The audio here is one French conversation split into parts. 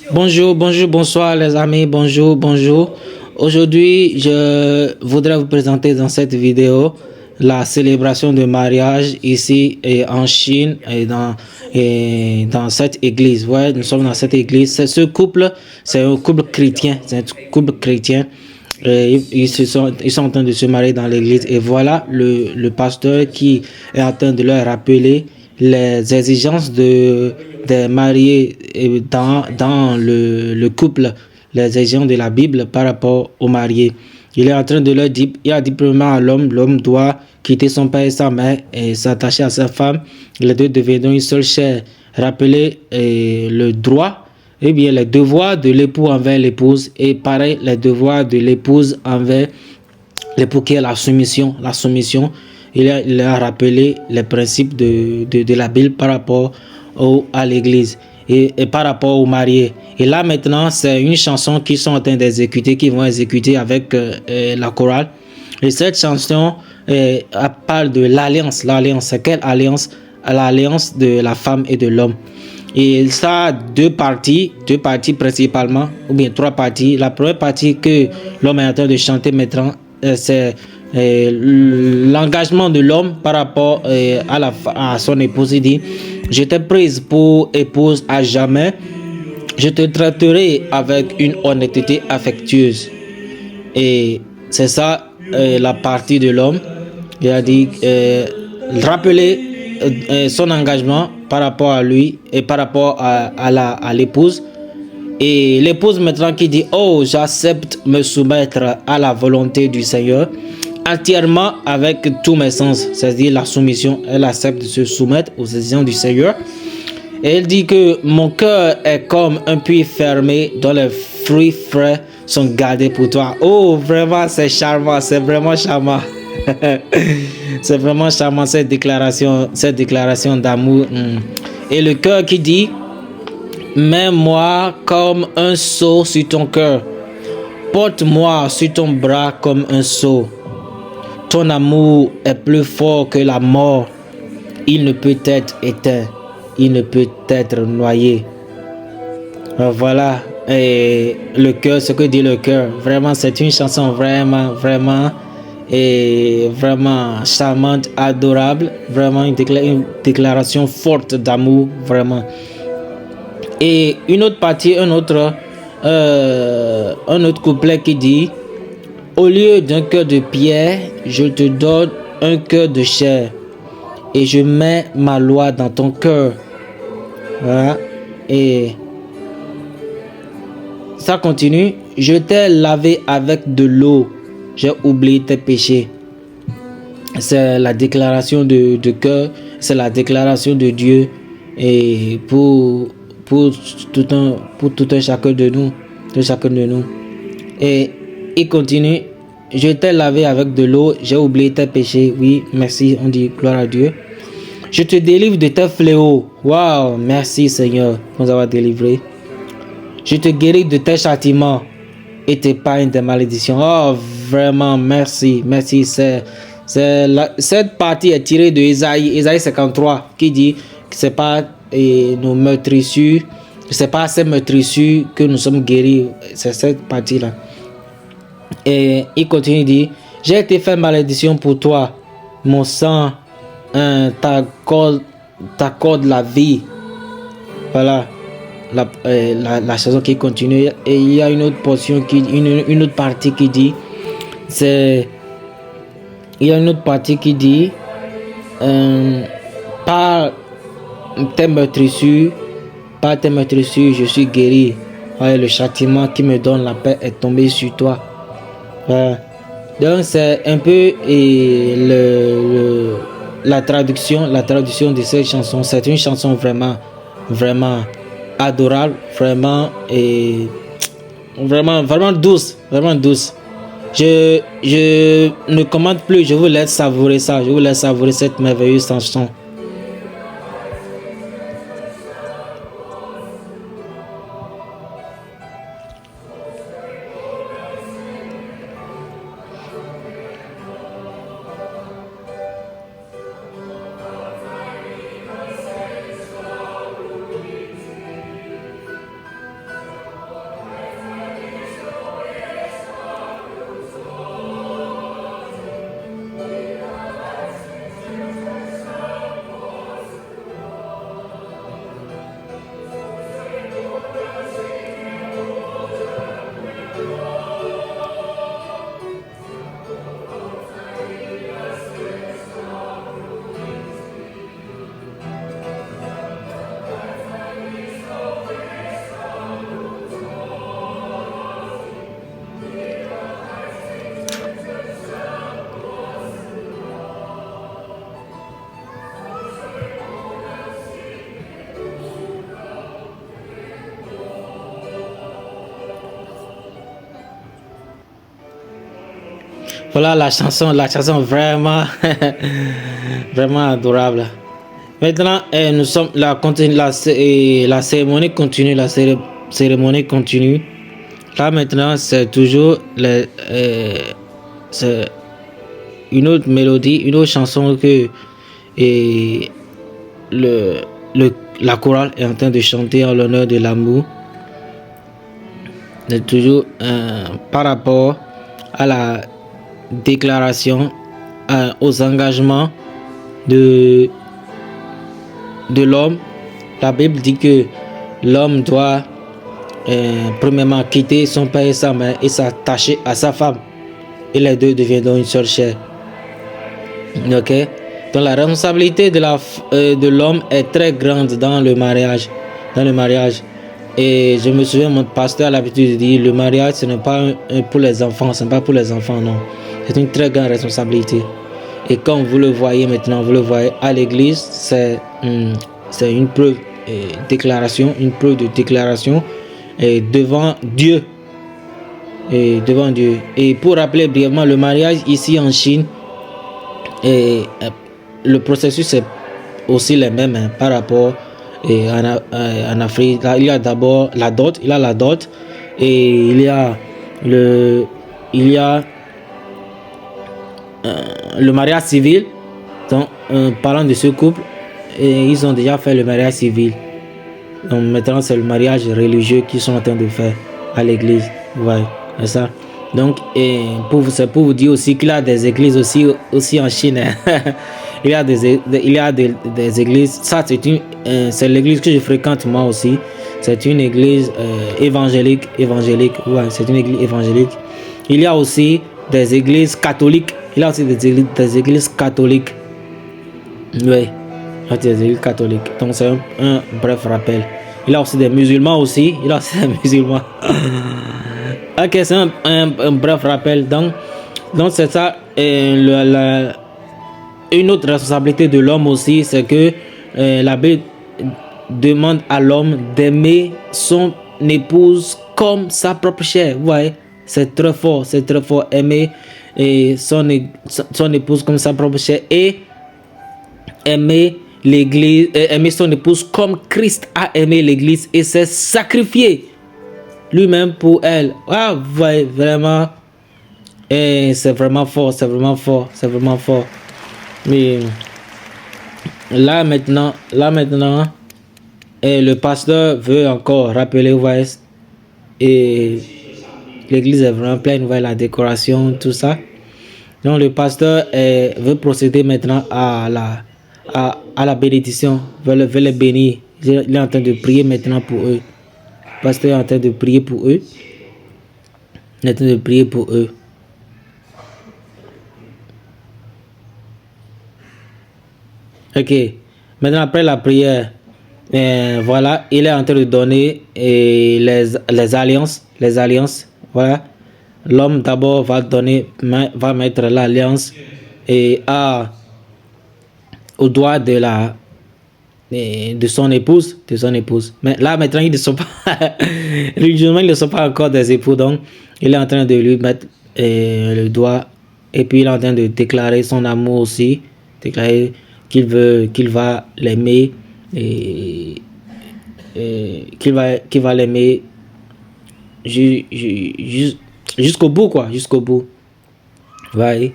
Bonjour, bonjour, bonsoir les amis, bonjour, bonjour. Aujourd'hui, je voudrais vous présenter dans cette vidéo la célébration de mariage ici et en Chine et dans cette église. Ouais, nous sommes dans cette église. Ce couple, c'est un couple chrétien, c'est un couple chrétien. Ils sont en train de se marier dans l'église et voilà le pasteur qui est en train de leur rappeler les exigences des mariés dans le couple, les exigences de la Bible par rapport aux mariés. Il est en train de leur dire, il a dit premièrement à l'homme doit quitter son père et sa mère et s'attacher à sa femme. Les deux deviendront une seule chair. Rappeler le droit, eh bien les devoirs de l'époux envers l'épouse et pareil les devoirs de l'épouse envers l'époux qui est la soumission. La soumission, il a rappelé les principes de la Bible par rapport à l'église et par rapport aux mariés. Et là maintenant, c'est une chanson qu'ils sont en train d'exécuter, qu'ils vont exécuter avec la chorale. Et cette chanson parle de l'alliance. L'alliance, c'est quelle alliance? L'alliance de la femme et de l'homme. Et ça a deux parties principalement, ou bien trois parties. La première partie que l'homme est en train de chanter maintenant, c'est l'engagement de l'homme par rapport à son épouse. Il dit, je t'ai prise pour épouse à jamais, je te traiterai avec une honnêteté affectueuse. Et c'est ça la partie de l'homme. Il a dit, rappeler son engagement par rapport à lui et par rapport à l'épouse. Et l'épouse maintenant qui dit, oh, j'accepte me soumettre à la volonté du Seigneur entièrement avec tous mes sens, c'est-à-dire la soumission. Elle accepte de se soumettre aux décisions du Seigneur. Et elle dit que mon cœur est comme un puits fermé dont les fruits frais sont gardés pour toi. Oh, vraiment, c'est charmant, c'est vraiment charmant. C'est vraiment charmant cette déclaration d'amour. Et le cœur qui dit, mets-moi comme un sceau sur ton cœur, porte-moi sur ton bras comme un sceau. Ton amour est plus fort que la mort, il ne peut être éteint, il ne peut être noyé. Voilà, et le cœur, ce que dit le cœur, vraiment c'est une chanson vraiment charmante, adorable, vraiment une déclaration forte d'amour, vraiment. Et une autre partie, un autre couplet qui dit, au lieu d'un cœur de pierre, je te donne un cœur de chair et je mets ma loi dans ton cœur. Voilà. Et ça continue. Je t'ai lavé avec de l'eau. J'ai oublié tes péchés. C'est la déclaration de cœur. C'est la déclaration de Dieu. Et pour tout un chacun de nous. Et il continue. Je t'ai lavé avec de l'eau. J'ai oublié tes péchés. Oui, merci. On dit gloire à Dieu. Je te délivre de tes fléaux. Waouh, merci Seigneur pour nous avoir délivrés. Je te guéris de tes châtiments et t'épargne des malédictions. Oh, vraiment, merci. Merci. Cette partie est tirée de Ésaïe 53 qui dit que c'est pas nos meurtrissures, c'est pas ces meurtrissures que nous sommes guéris. C'est cette partie-là. Et il continue, il dit, j'ai été fait malédiction pour toi. Mon sang t'accorde la vie. Voilà la chanson qui continue. Et il y a une autre portion une autre partie qui dit, par tes meurtrissures, je suis guéri. Ouais, le châtiment qui me donne la paix est tombé sur toi. Donc c'est un peu la traduction de cette chanson. C'est une chanson vraiment adorable, vraiment douce, Je ne commente plus, je vous laisse savourer ça, cette merveilleuse chanson. Voilà la chanson vraiment, vraiment adorable. Maintenant, nous sommes la cérémonie continue, cérémonie continue. Là maintenant, c'est toujours c'est une autre mélodie, une autre chanson que et la chorale est en train de chanter en l'honneur de l'amour. C'est toujours par rapport à la déclaration, aux engagements de l'homme. La Bible dit que l'homme doit premièrement quitter son père et sa mère et s'attacher à sa femme, et les deux deviendront une seule chair. Ok, donc la responsabilité de l'homme est très grande dans le mariage, et je me souviens, mon pasteur a l'habitude de dire, le mariage ce n'est pas pour les enfants, ce n'est pas pour les enfants, non, c'est une très grande responsabilité. Et comme vous le voyez maintenant, vous le voyez à l'église, c'est une preuve de déclaration devant Dieu. Et pour rappeler brièvement, le mariage ici en Chine, le processus est aussi le même par rapport en Afrique. Là, il y a d'abord la dot, et il y a le mariage civil. Donc, parlant de ce couple, ils ont déjà fait le mariage civil. Donc maintenant, c'est le mariage religieux qu'ils sont en train de faire à l'église. Ouais, c'est ça. Donc, c'est pour vous dire aussi qu'il y a des églises aussi en Chine. il y a des églises. Ça, c'est l'église que je fréquente moi aussi. C'est une église évangélique. Ouais, c'est une église évangélique. Il y a aussi des églises catholiques. Il y a aussi des églises catholiques. Oui, des églises catholiques. Donc, c'est un bref rappel. Il y a aussi des musulmans aussi. Ok, c'est un bref rappel. Donc c'est ça. Une autre responsabilité de l'homme aussi, c'est que la Bible demande à l'homme d'aimer son épouse comme sa propre chair. Ouais, c'est très fort. Aimer son épouse comme sa propre chair, et aimer l'église, aimer son épouse comme Christ a aimé l'église et s'est sacrifié lui-même pour elle. Ah, ouais, vraiment. Et c'est vraiment fort. Mais là maintenant, le pasteur veut encore rappeler, ouais, et l'église est vraiment pleine, ouais, la décoration, tout ça. Donc le pasteur veut procéder maintenant à la bénédiction, veut les bénir. Il est en train de prier maintenant pour eux. Le pasteur est en train de prier pour eux. Ok. Maintenant, après la prière, voilà, il est en train de donner les alliances. Voilà. L'homme d'abord va mettre l'alliance au doigt de son épouse. Mais là, maintenant, ils ne sont pas religieusement, ils ne sont pas encore des époux. Donc, il est en train de lui mettre le doigt. Et puis, il est en train de déclarer son amour aussi. Déclarer qu'il va l'aimer. Et qu'il va l'aimer jusqu'au bout, quoi. Jusqu'au bout. Ouais.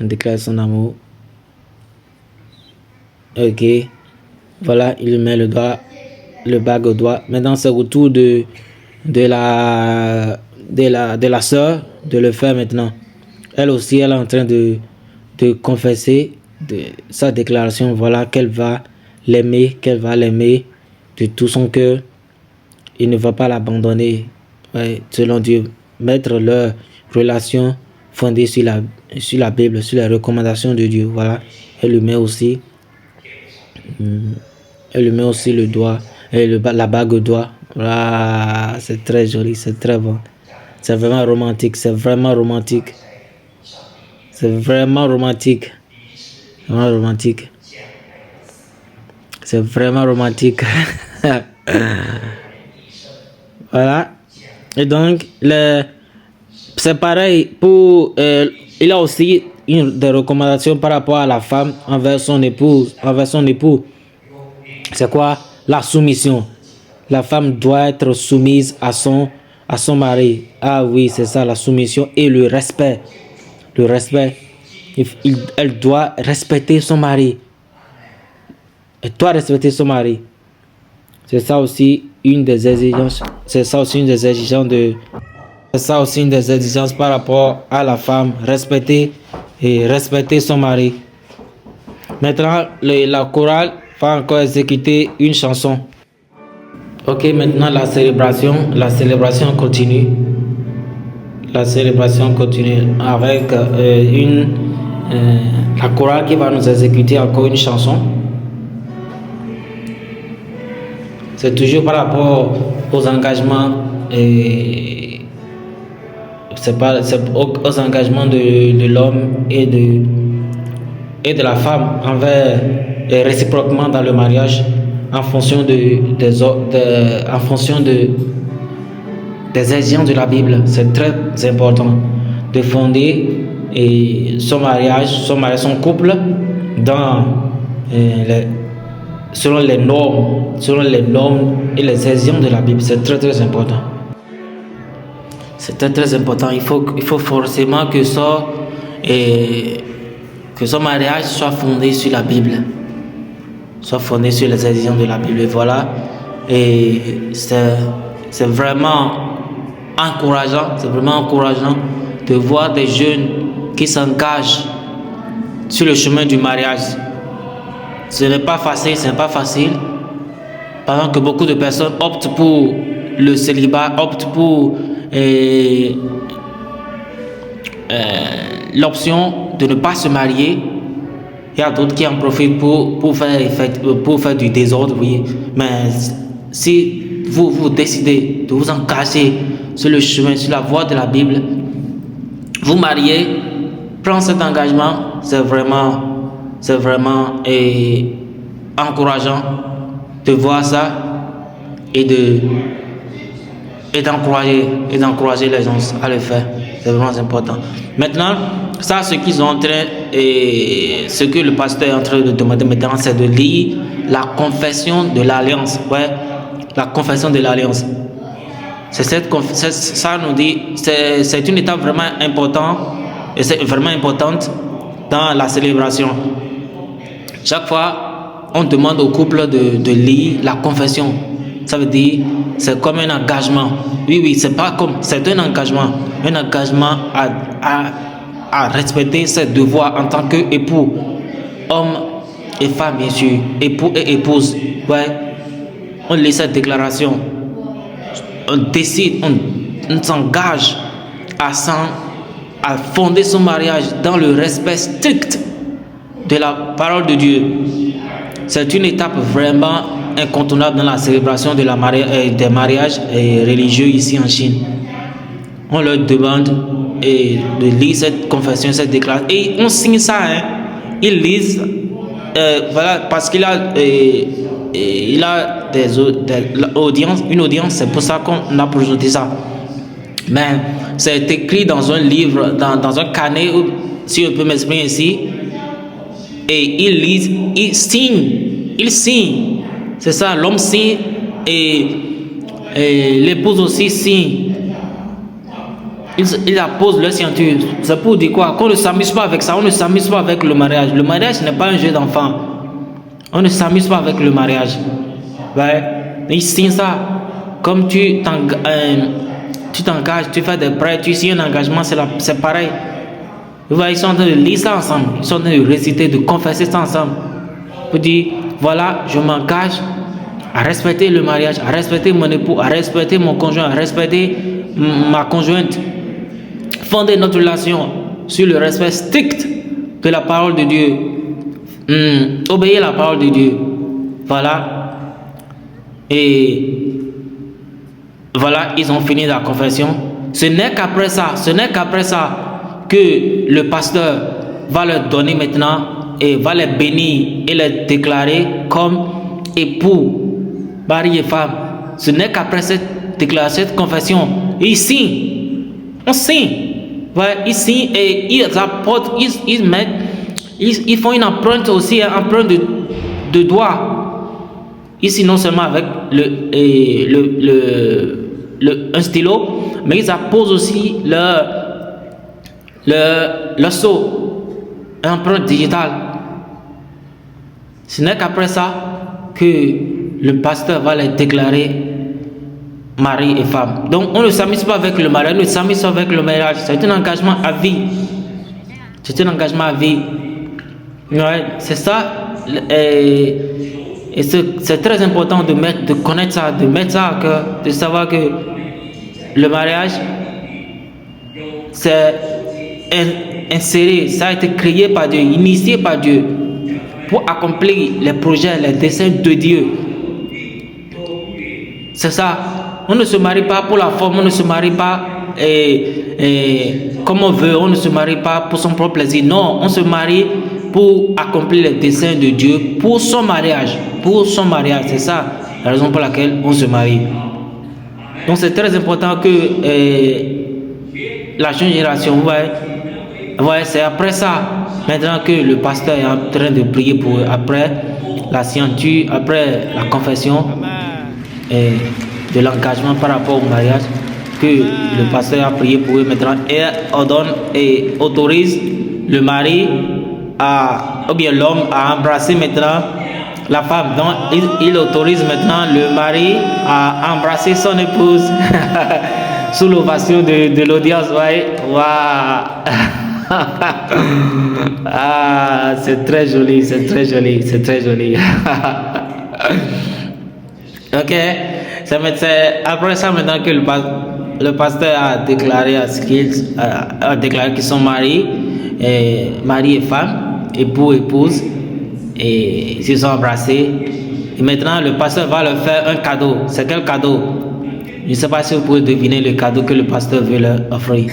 On déclare son amour. Ok. Voilà, il met le bague au doigt. Maintenant, c'est au tour de la sœur de le faire maintenant. Elle aussi, elle est en train de confesser sa déclaration. Voilà, qu'elle va l'aimer de tout son cœur. Il ne va pas l'abandonner. Ouais, selon Dieu, mettre leur relation fondée sur la Bible, sur les recommandations de Dieu. Voilà, elle lui met aussi le doigt, et la bague au doigt. Voilà, c'est très joli, c'est très bon. C'est vraiment romantique. Voilà. Et donc, c'est pareil pour il y a aussi des recommandations par rapport à la femme envers son épouse, envers son époux. C'est quoi? La soumission. La femme doit être soumise à son mari. Ah oui, c'est ça, la soumission et le respect. Le respect. Elle doit respecter son mari. Elle doit respecter son mari. C'est ça aussi une des exigences. C'est ça aussi une des exigences par rapport à la femme. Respecter son mari. Maintenant, la chorale va encore exécuter une chanson. Ok, maintenant la célébration continue. La célébration continue avec la chorale qui va nous exécuter encore une chanson. C'est toujours par rapport aux engagements aux engagements de l'homme et de la femme envers réciproquement dans le mariage en fonction des exigences de la Bible. C'est très important de fonder son couple dans selon les normes et les exigences de la Bible. C'est très très important. C'est très très important. Il faut forcément que son mariage soit fondé sur la Bible, soit fondé sur les exigences de la Bible. Et voilà. Et c'est vraiment encourageant. C'est vraiment encourageant de voir des jeunes qui s'engagent sur le chemin du mariage. Ce n'est pas facile. Pendant que beaucoup de personnes optent pour le célibat, optent pour l'option de ne pas se marier. Il y a d'autres qui en profitent pour faire du désordre, oui. Mais si vous décidez de vous engager sur le chemin, sur la voie de la Bible, vous mariez, prendre cet engagement, c'est vraiment encourageant de voir ça et d'encourager les gens à le faire. C'est vraiment important. Maintenant, ça, ce que le pasteur est en train de demander maintenant, c'est de lire la confession de l'alliance. Ouais, la confession de l'alliance. Ça nous dit, c'est une étape vraiment importante et c'est vraiment importante dans la célébration. Chaque fois, on demande au couple de lire la confession. Ça veut dire, c'est comme un engagement. Oui, c'est un engagement à respecter ses devoirs en tant qu'époux, homme et femme, bien sûr, époux et épouse. Ouais, on lit cette déclaration, on décide, on s'engage à fonder son mariage dans le respect strict de la parole de Dieu. C'est une étape vraiment incontournable dans la célébration des mariages religieux ici en Chine. On leur demande de lire cette confession, cette déclaration. Et on signe ça. Ils lisent. Voilà, parce qu'il a une audience. C'est pour ça qu'on a projeté ça. Mais c'est écrit dans un livre, dans un carnet, si on peut m'exprimer ici. Et ils lisent, ils signent. C'est ça, l'homme signe et l'épouse aussi signe. Ils apposent leur ceinture. C'est pour dire quoi? Qu'on ne s'amuse pas avec ça. On ne s'amuse pas avec le mariage. Le mariage n'est pas un jeu d'enfant. On ne s'amuse pas avec le mariage. Ouais. Ils signent ça. Comme tu t'engages, tu fais des prêts, tu signes un engagement, c'est pareil. Vous voyez, ils sont en train de lire ça ensemble. Ils sont en train de réciter, de confesser ça ensemble. Pour dire, voilà, je m'engage à respecter le mariage, à respecter mon époux, à respecter mon conjoint, à respecter ma conjointe. Fonder notre relation sur le respect strict de la parole de Dieu. Obéir à la parole de Dieu. Voilà. Et voilà, ils ont fini la confession. Ce n'est qu'après ça que le pasteur va leur donner maintenant et va les bénir et les déclarer comme époux, mari et femme. Ce n'est qu'après cette déclaration, cette confession, ils signent. On signe. Ouais, ici, et ils apportent, ils font une empreinte aussi, une empreinte de doigt. Ici, non seulement avec un stylo, mais ils apposent aussi le sceau, empreinte digitale. Ce n'est qu'après ça que le pasteur va les déclarer mari et femme. Donc on ne s'amuse pas avec le mariage, on ne s'amuse pas avec le mariage. C'est un engagement à vie. C'est un engagement à vie. Ouais, c'est ça. Et c'est très important de connaître ça, de mettre ça à cœur, de savoir que le mariage, c'est inséré, ça a été créé par Dieu, initié par Dieu pour accomplir les projets, les desseins de Dieu. C'est ça. On ne se marie pas pour la forme, on ne se marie pas comme on veut, on ne se marie pas pour son propre plaisir. Non, on se marie pour accomplir les desseins de Dieu pour son mariage. Pour son mariage, c'est ça la raison pour laquelle on se marie. Donc c'est très important que la jeune génération, c'est après ça, maintenant que le pasteur est en train de prier pour eux, après la signature, après la confession de l'engagement par rapport au mariage, que le pasteur a prié pour eux maintenant et ordonne et autorise le mari ou bien l'homme à embrasser maintenant la femme. Donc il autorise maintenant le mari à embrasser son épouse sous l'ovation de l'audience. Ah, c'est très joli, c'est très joli, c'est très joli. Ok, après ça maintenant que le pasteur a déclaré qu'ils sont mariés, mari et femme, époux, épouse, et ils se sont embrassés. Et maintenant le pasteur va leur faire un cadeau. C'est quel cadeau? Je ne sais pas si vous pouvez deviner le cadeau que le pasteur veut leur offrir.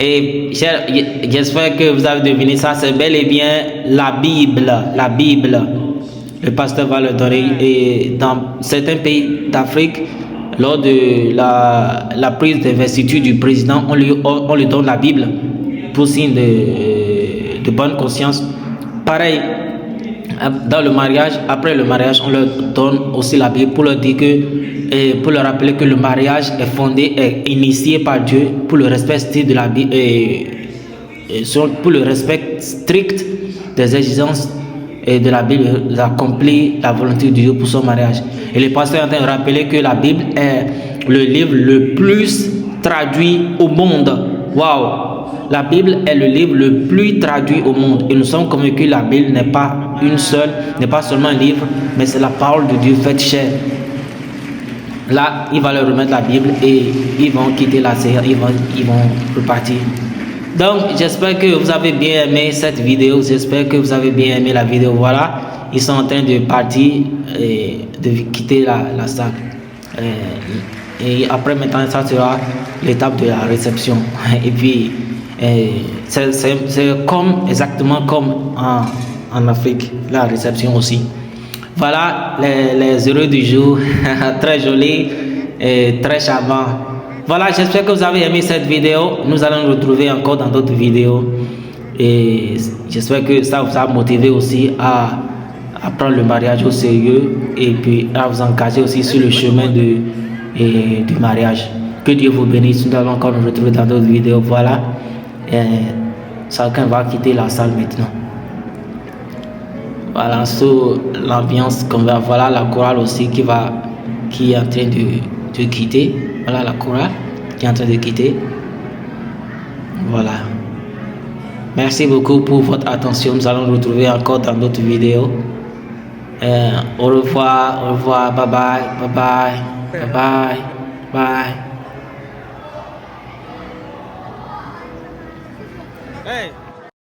Et j'espère que vous avez deviné ça. C'est bel et bien la Bible. La Bible. Le pasteur va le donner. Et dans certains pays d'Afrique, lors de la prise d'investiture du président, on lui donne la Bible pour signe de bonne conscience. Pareil, dans le mariage, après le mariage, on leur donne aussi la Bible pour leur dire pour leur rappeler que le mariage est initié par Dieu pour le respect strict de la Bible pour le respect strict des exigences de la Bible, d'accomplir la volonté de Dieu pour son mariage. Et le pasteur est en train de rappeler que la Bible est le livre le plus traduit au monde. Waouh! La Bible est le livre le plus traduit au monde. Et nous sommes convaincus que la Bible n'est pas seulement un livre, mais c'est la parole de Dieu faite chair. Là, il va leur remettre la Bible et ils vont quitter la séance, ils vont repartir. Donc, j'espère que vous avez bien aimé cette vidéo. J'espère que vous avez bien aimé la vidéo. Voilà, ils sont en train de partir et de quitter la salle. Et après, maintenant, ça sera l'étape de la réception. Et puis, c'est exactement comme en Afrique, la réception aussi. Voilà les heureux du jour, très jolis et très charmants. Voilà, j'espère que vous avez aimé cette vidéo. Nous allons nous retrouver encore dans d'autres vidéos. Et j'espère que ça vous a motivé aussi à prendre le mariage au sérieux et puis à vous engager aussi sur le chemin du mariage. Que Dieu vous bénisse. Nous allons encore nous retrouver dans d'autres vidéos. Voilà. Chacun va quitter la salle maintenant. Voilà, sur l'ambiance qu'on va. Voilà la chorale aussi qui est en train de quitter. Voilà la chorale qui est en train de quitter. Voilà. Merci beaucoup pour votre attention. Nous allons nous retrouver encore dans d'autres vidéos. Au revoir, bye bye, bye bye, bye bye, bye.